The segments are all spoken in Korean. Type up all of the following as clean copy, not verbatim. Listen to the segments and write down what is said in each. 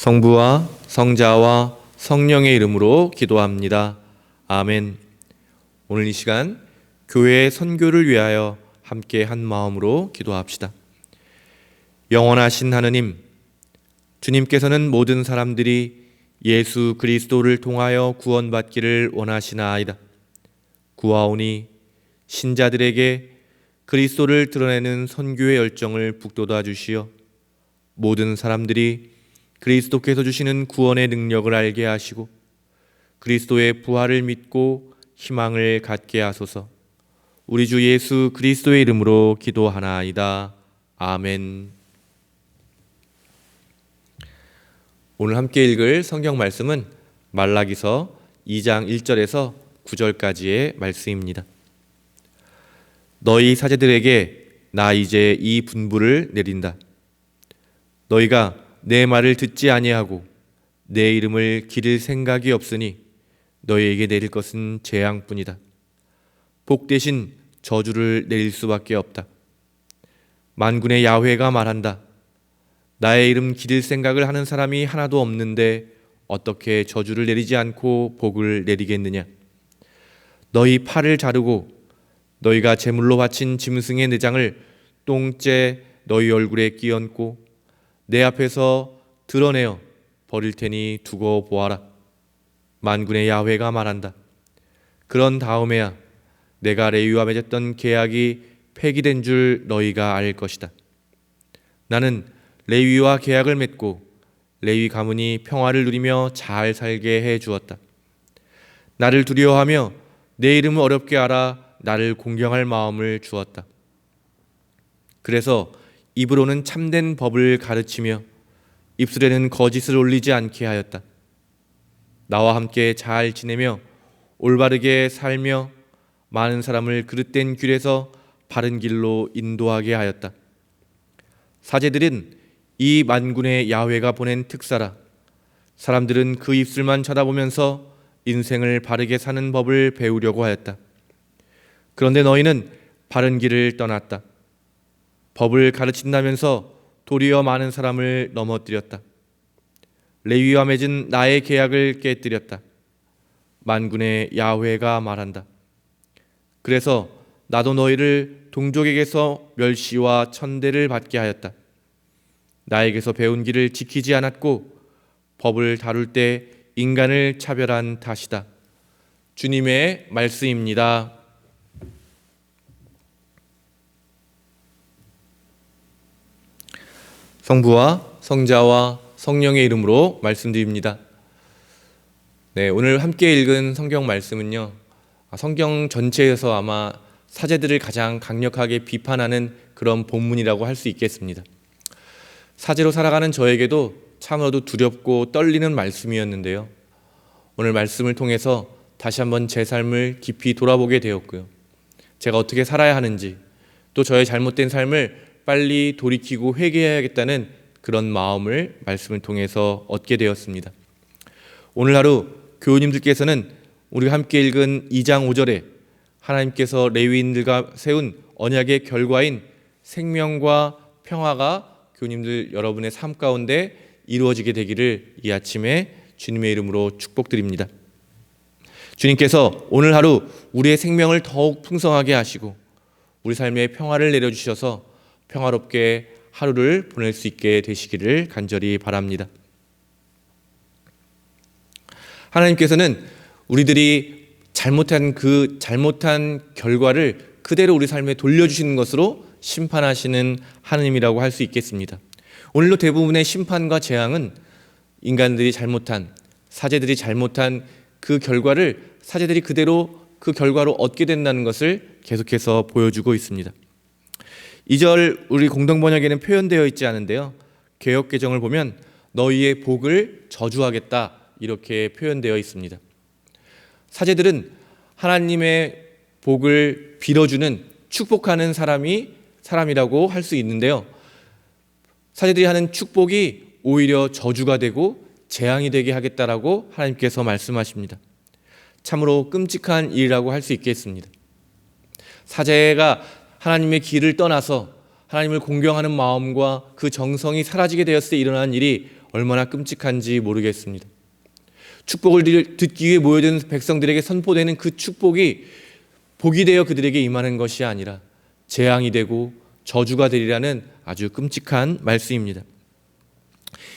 성부와 성자와 성령의 이름으로 기도합니다. 아멘. 오늘 이 시간 교회의 선교를 위하여 함께 한 마음으로 기도합시다. 영원하신 하느님, 주님께서는 모든 사람들이 예수 그리스도를 통하여 구원받기를 원하시나이다. 구하오니 신자들에게 그리스도를 드러내는 선교의 열정을 북돋아 주시어 모든 사람들이 그리스도께서 주시는 구원의 능력을 알게 하시고 그리스도의 부활을 믿고 희망을 갖게 하소서. 우리 주 예수 그리스도의 이름으로 기도하나이다. 아멘. 오늘 함께 읽을 성경 말씀은 말라기서 2장 1절에서 9절까지의 말씀입니다. 너희 사제들에게 나 이제 이 분부를 내린다. 너희가 내 말을 듣지 아니하고 내 이름을 기릴 생각이 없으니 너희에게 내릴 것은 재앙뿐이다. 복 대신 저주를 내릴 수밖에 없다. 만군의 야훼가 말한다. 나의 이름 기릴 생각을 하는 사람이 하나도 없는데 어떻게 저주를 내리지 않고 복을 내리겠느냐. 너희 팔을 자르고 너희가 제물로 바친 짐승의 내장을 똥째 너희 얼굴에 끼얹고 내 앞에서 드러내어 버릴 테니 두고 보아라. 만군의 야훼가 말한다. 그런 다음에야 내가 레위와 맺었던 계약이 폐기된 줄 너희가 알 것이다. 나는 레위와 계약을 맺고 레위 가문이 평화를 누리며 잘 살게 해 주었다. 나를 두려워하며 내 이름을 어렵게 알아 나를 공경할 마음을 주었다. 그래서 입으로는 참된 법을 가르치며 입술에는 거짓을 올리지 않게 하였다. 나와 함께 잘 지내며 올바르게 살며 많은 사람을 그릇된 길에서 바른 길로 인도하게 하였다. 사제들은 이 만군의 야훼가 보낸 특사라. 사람들은 그 입술만 쳐다보면서 인생을 바르게 사는 법을 배우려고 하였다. 그런데 너희는 바른 길을 떠났다. 법을 가르친다면서 도리어 많은 사람을 넘어뜨렸다. 레위와 맺은 나의 계약을 깨뜨렸다. 만군의 야훼가 말한다. 그래서 나도 너희를 동족에게서 멸시와 천대를 받게 하였다. 나에게서 배운 길을 지키지 않았고 법을 다룰 때 인간을 차별한 탓이다. 주님의 말씀입니다. 성부와 성자와 성령의 이름으로 말씀드립니다. 네, 오늘 함께 읽은 성경 말씀은요, 성경 전체에서 아마 사제들을 가장 강력하게 비판하는 그런 본문이라고 할 수 있겠습니다. 사제로 살아가는 저에게도 참으로도 두렵고 떨리는 말씀이었는데요. 오늘 말씀을 통해서 다시 한번 제 삶을 깊이 돌아보게 되었고요. 제가 어떻게 살아야 하는지, 또 저의 잘못된 삶을 빨리 돌이키고 회개해야겠다는 그런 마음을 말씀을 통해서 얻게 되었습니다. 오늘 하루 교우님들께서는 우리가 함께 읽은 2장 5절에 하나님께서 레위인들과 세운 언약의 결과인 생명과 평화가 교우님들 여러분의 삶 가운데 이루어지게 되기를 이 아침에 주님의 이름으로 축복드립니다. 주님께서 오늘 하루 우리의 생명을 더욱 풍성하게 하시고 우리 삶에 평화를 내려주셔서 평화롭게 하루를 보낼 수 있게 되시기를 간절히 바랍니다. 하나님께서는 우리들이 잘못한 결과를 그대로 우리 삶에 돌려주시는 것으로 심판하시는 하나님이라고 할 수 있겠습니다. 오늘도 대부분의 심판과 재앙은 인간들이 잘못한, 사제들이 잘못한 그 결과를 사제들이 그대로 그 결과로 얻게 된다는 것을 계속해서 보여주고 있습니다. 2절 우리 공동번역에는 표현되어 있지 않은데요, 개역개정을 보면 너희의 복을 저주하겠다 이렇게 표현되어 있습니다. 사제들은 하나님의 복을 빌어주는, 축복하는 사람이라고 할 수 있는데요, 사제들이 하는 축복이 오히려 저주가 되고 재앙이 되게 하겠다라고 하나님께서 말씀하십니다. 참으로 끔찍한 일이라고 할 수 있겠습니다. 사제가 하나님의 길을 떠나서 하나님을 공경하는 마음과 그 정성이 사라지게 되었을 때 일어난 일이 얼마나 끔찍한지 모르겠습니다. 축복을 듣기 위해 모여든 백성들에게 선포되는 그 축복이 복이 되어 그들에게 임하는 것이 아니라 재앙이 되고 저주가 되리라는 아주 끔찍한 말씀입니다.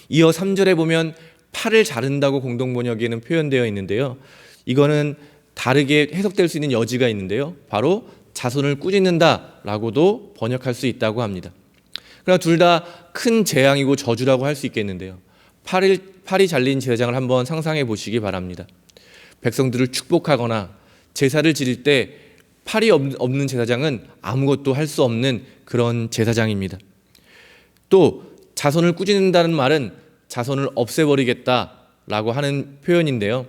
이어 3절에 보면 팔을 자른다고 공동번역에는 표현되어 있는데요. 이거는 다르게 해석될 수 있는 여지가 있는데요. 바로 자손을 꾸짖는다라고도 번역할 수 있다고 합니다. 그러나 둘 다 큰 재앙이고 저주라고 할 수 있겠는데요. 팔이 잘린 제사장을 한번 상상해 보시기 바랍니다. 백성들을 축복하거나 제사를 지낼 때 팔이 없는 제사장은 아무것도 할 수 없는 그런 제사장입니다. 또 자손을 꾸짖는다는 말은 자손을 없애버리겠다라고 하는 표현인데요.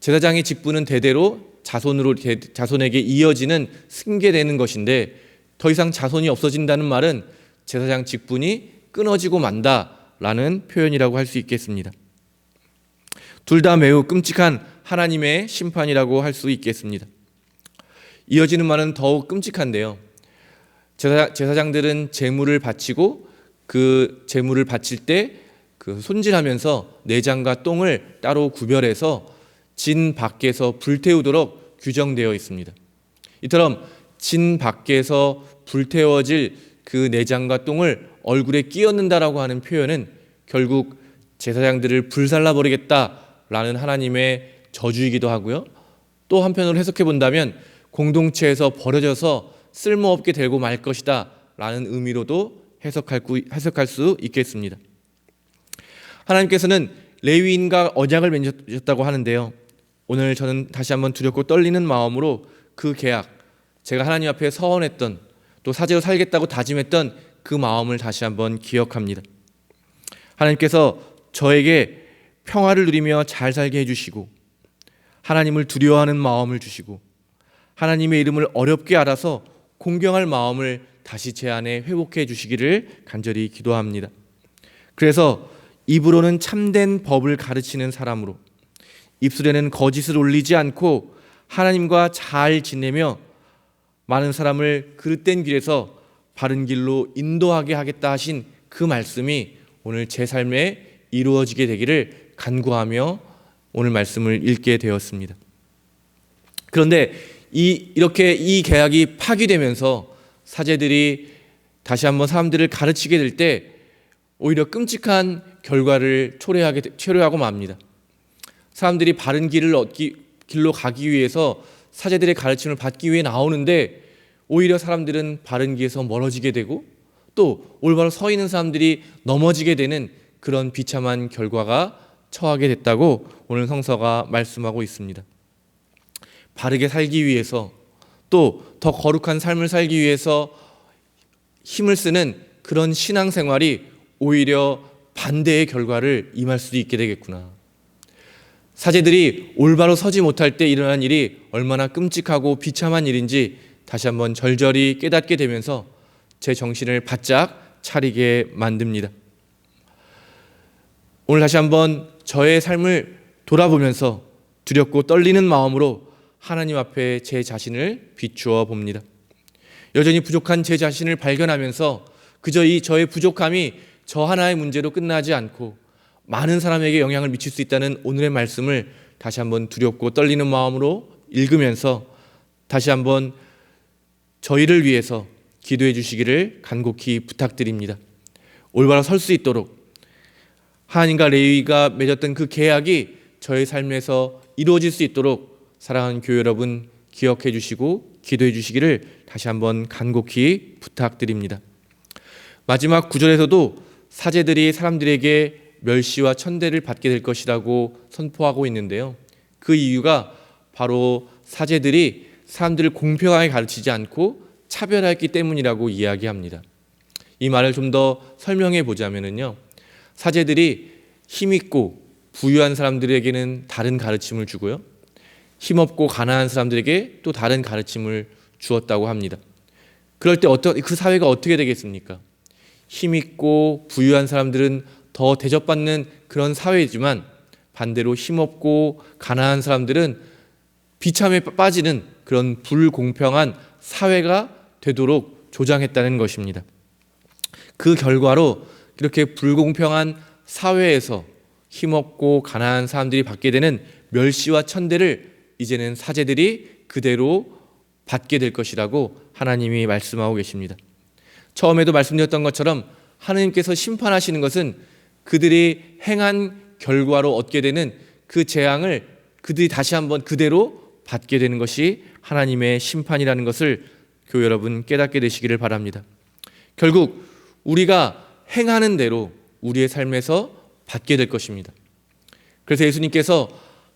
제사장의 직분은 대대로 자손에게 이어지는 승계되는 것인데 더 이상 자손이 없어진다는 말은 제사장 직분이 끊어지고 만다라는 표현이라고 할 수 있겠습니다. 둘 다 매우 끔찍한 하나님의 심판이라고 할 수 있겠습니다. 이어지는 말은 더욱 끔찍한데요. 제사장들은 제물을 바치고 그 제물을 바칠 때 그 손질하면서 내장과 똥을 따로 구별해서 진 밖에서 불태우도록 규정되어 있습니다. 이처럼 진 밖에서 불태워질 그 내장과 똥을 얼굴에 끼얹는다라고 하는 표현은 결국 제사장들을 불살라버리겠다라는 하나님의 저주이기도 하고요. 또 한편으로 해석해 본다면 공동체에서 버려져서 쓸모없게 되고 말 것이다 라는 의미로도 해석할 수 있겠습니다. 하나님께서는 레위인과 언약을 맺으셨다고 하는데요. 오늘 저는 다시 한번 두렵고 떨리는 마음으로 그 계약, 제가 하나님 앞에 서원했던 또 사제로 살겠다고 다짐했던 그 마음을 다시 한번 기억합니다. 하나님께서 저에게 평화를 누리며 잘 살게 해주시고 하나님을 두려워하는 마음을 주시고 하나님의 이름을 어렵게 알아서 공경할 마음을 다시 제 안에 회복해 주시기를 간절히 기도합니다. 그래서 입으로는 참된 법을 가르치는 사람으로 입술에는 거짓을 올리지 않고 하나님과 잘 지내며 많은 사람을 그릇된 길에서 바른 길로 인도하게 하겠다 하신 그 말씀이 오늘 제 삶에 이루어지게 되기를 간구하며 오늘 말씀을 읽게 되었습니다. 그런데 이렇게 이 계약이 파기되면서 사제들이 다시 한번 사람들을 가르치게 될 때 오히려 끔찍한 결과를 초래하고 맙니다. 사람들이 바른 길로 가기 위해서 사제들의 가르침을 받기 위해 나오는데 오히려 사람들은 바른 길에서 멀어지게 되고 또 올바로 서 있는 사람들이 넘어지게 되는 그런 비참한 결과가 처하게 됐다고 오늘 성서가 말씀하고 있습니다. 바르게 살기 위해서 또 더 거룩한 삶을 살기 위해서 힘을 쓰는 그런 신앙생활이 오히려 반대의 결과를 임할 수도 있게 되겠구나. 사제들이 올바로 서지 못할 때 일어난 일이 얼마나 끔찍하고 비참한 일인지 다시 한번 절절히 깨닫게 되면서 제 정신을 바짝 차리게 만듭니다. 오늘 다시 한번 저의 삶을 돌아보면서 두렵고 떨리는 마음으로 하나님 앞에 제 자신을 비추어 봅니다. 여전히 부족한 제 자신을 발견하면서 그저 저의 부족함이 저 하나의 문제로 끝나지 않고 많은 사람에게 영향을 미칠 수 있다는 오늘의 말씀을 다시 한번 두렵고 떨리는 마음으로 읽으면서 다시 한번 저희를 위해서 기도해 주시기를 간곡히 부탁드립니다. 올바로 설 수 있도록 하나님과 레위가 맺었던 그 계약이 저의 삶에서 이루어질 수 있도록 사랑하는 교회 여러분 기억해 주시고 기도해 주시기를 다시 한번 간곡히 부탁드립니다. 마지막 9절에서도 사제들이 사람들에게 멸시와 천대를 받게 될 것이라고 선포하고 있는데요. 그 이유가 바로 사제들이 사람들을 공평하게 가르치지 않고 차별하였기 때문이라고 이야기합니다. 이 말을 좀 더 설명해 보자면요. 사제들이 힘있고 부유한 사람들에게는 다른 가르침을 주고요. 힘없고 가난한 사람들에게 또 다른 가르침을 주었다고 합니다. 그럴 때 그 사회가 어떻게 되겠습니까? 힘있고 부유한 사람들은 더 대접받는 그런 사회이지만 반대로 힘없고 가난한 사람들은 비참에 빠지는 그런 불공평한 사회가 되도록 조장했다는 것입니다. 그 결과로 이렇게 불공평한 사회에서 힘없고 가난한 사람들이 받게 되는 멸시와 천대를 이제는 사제들이 그대로 받게 될 것이라고 하나님이 말씀하고 계십니다. 처음에도 말씀드렸던 것처럼 하나님께서 심판하시는 것은 그들이 행한 결과로 얻게 되는 그 재앙을 그들이 다시 한번 그대로 받게 되는 것이 하나님의 심판이라는 것을 교회 여러분 깨닫게 되시기를 바랍니다. 결국 우리가 행하는 대로 우리의 삶에서 받게 될 것입니다. 그래서 예수님께서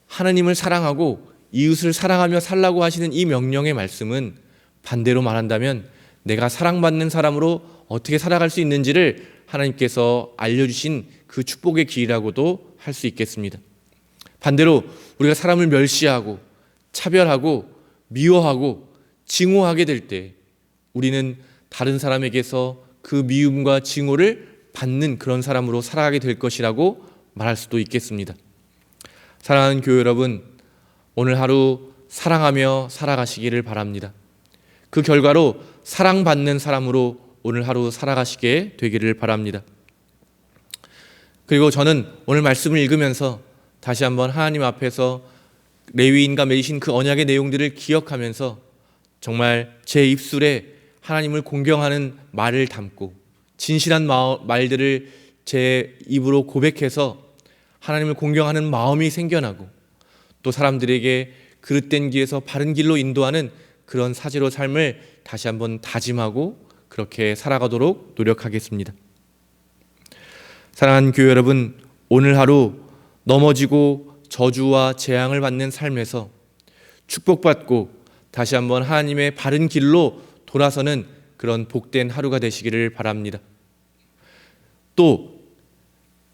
하나님을 사랑하고 이웃을 사랑하며 살라고 하시는 이 명령의 말씀은 반대로 말한다면 내가 사랑받는 사람으로 어떻게 살아갈 수 있는지를 하나님께서 알려주신 그 축복의 길이라고도 할 수 있겠습니다. 반대로 우리가 사람을 멸시하고 차별하고 미워하고 증오하게 될 때 우리는 다른 사람에게서 그 미움과 증오를 받는 그런 사람으로 살아가게 될 것이라고 말할 수도 있겠습니다. 사랑하는 교회 여러분, 오늘 하루 사랑하며 살아가시기를 바랍니다. 그 결과로 사랑받는 사람으로 오늘 하루 살아가시게 되기를 바랍니다. 그리고 저는 오늘 말씀을 읽으면서 다시 한번 하나님 앞에서 레위인과 맺으신 그 언약의 내용들을 기억하면서 정말 제 입술에 하나님을 공경하는 말을 담고 진실한 말들을 제 입으로 고백해서 하나님을 공경하는 마음이 생겨나고 또 사람들에게 그릇된 길에서 바른 길로 인도하는 그런 사제로 삶을 다시 한번 다짐하고 그렇게 살아가도록 노력하겠습니다. 사랑하는 교회 여러분, 오늘 하루 넘어지고 저주와 재앙을 받는 삶에서 축복받고 다시 한번 하나님의 바른 길로 돌아서는 그런 복된 하루가 되시기를 바랍니다. 또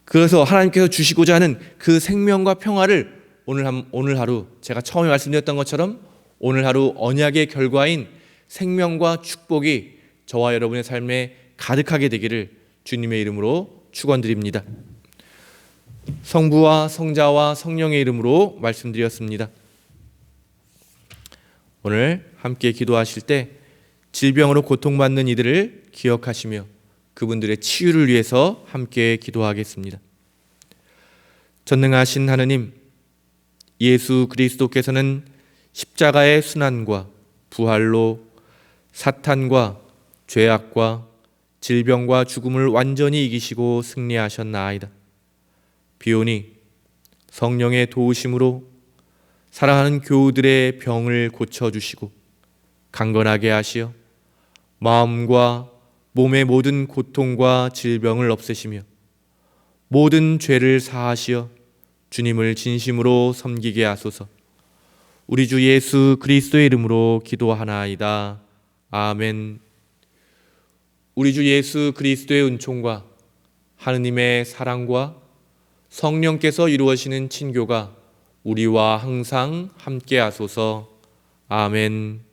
그래서 하나님께서 주시고자 하는 그 생명과 평화를 오늘 하루 제가 처음에 말씀드렸던 것처럼 오늘 하루 언약의 결과인 생명과 축복이 저와 여러분의 삶에 가득하게 되기를 주님의 이름으로 축원드립니다. 성부와 성자와 성령의 이름으로 말씀드렸습니다. 오늘 함께 기도하실 때 질병으로 고통받는 이들을 기억하시며 그분들의 치유를 위해서 함께 기도하겠습니다. 전능하신 하느님, 예수 그리스도께서는 십자가의 순환과 부활로 사탄과 죄악과 질병과 죽음을 완전히 이기시고 승리하셨나이다. 비오니 성령의 도우심으로 사랑하는 교우들의 병을 고쳐주시고 강건하게 하시어 마음과 몸의 모든 고통과 질병을 없애시며 모든 죄를 사하시어 주님을 진심으로 섬기게 하소서. 우리 주 예수 그리스도의 이름으로 기도하나이다. 아멘. 우리 주 예수 그리스도의 은총과 하느님의 사랑과 성령께서 이루어지는 친교가 우리와 항상 함께 하소서. 아멘.